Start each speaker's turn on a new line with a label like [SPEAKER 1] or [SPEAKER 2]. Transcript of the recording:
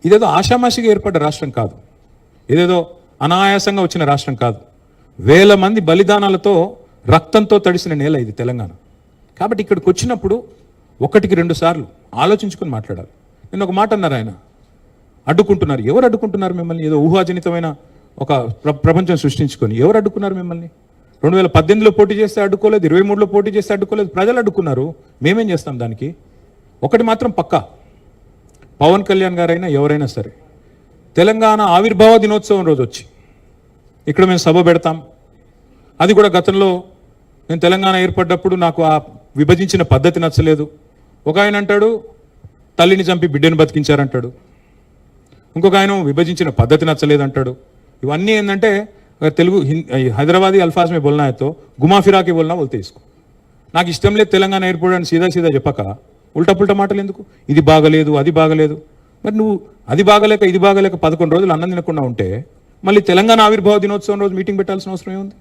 [SPEAKER 1] ఇదేదో ఆషామాషిగా ఏర్పడ్డ రాష్ట్రం కాదు, ఇదేదో అనాయాసంగా వచ్చిన రాష్ట్రం కాదు. వేల మంది బలిదానాలతో రక్తంతో తడిసిన నేల ఇది తెలంగాణ. కాబట్టి ఇక్కడికి వచ్చినప్పుడు ఒకటికి 2 సార్లు ఆలోచించుకొని మాట్లాడాలి. నేను ఒక మాట అన్నారు, ఆయన అడ్డుకుంటున్నారు. ఎవరు అడ్డుకుంటున్నారు మిమ్మల్ని? ఏదో ఊహాజనితమైన ఒక ప్రపంచం సృష్టించుకొని ఎవరు అడ్డుకున్నారు మిమ్మల్ని? 2018లో పోటీ చేస్తే అడ్డుకోలేదు, 23లో పోటీ చేస్తే అడ్డుకోలేదు, ప్రజలు అడ్డుకున్నారు. మేమేం చేస్తాం దానికి? ఒకటి మాత్రం పక్కా, పవన్ కళ్యాణ్ గారైనా ఎవరైనా సరే తెలంగాణ ఆవిర్భావ దినోత్సవం రోజు వచ్చి ఇక్కడ మేము సభ పెడతాం. అది కూడా గతంలో నేను తెలంగాణ ఏర్పడ్డప్పుడు నాకు ఆ విభజించిన పద్ధతి నచ్చలేదు. ఒక ఆయన అంటాడు తల్లిని చంపి బిడ్డను బతికించారంటాడు, ఇంకొక ఆయన విభజించిన పద్ధతి నచ్చలేదంటాడు. ఇవన్నీ ఏంటంటే తెలుగు హైదరాబాదీ అల్ఫాజ్ మే బోల్నా అయితే గుమా ఫిరాకి బోల్నా బోల్తే ఇసుకో. నాకు ఇష్టం లేదు తెలంగాణ ఏర్పడని సీదా సీదా చెప్పక ఉల్టా పుల్టా మాటలు ఎందుకు? ఇది బాగలేదు అది బాగలేదు. మరి నువ్వు అది బాగలేక ఇది బాగలేక 11 రోజులు అన్నం తినకుండా ఉంటే మళ్ళీ తెలంగాణ ఆవిర్భావ దినోత్సవం రోజు మీటింగ్ పెట్టాల్సిన అవసరం ఏముంది?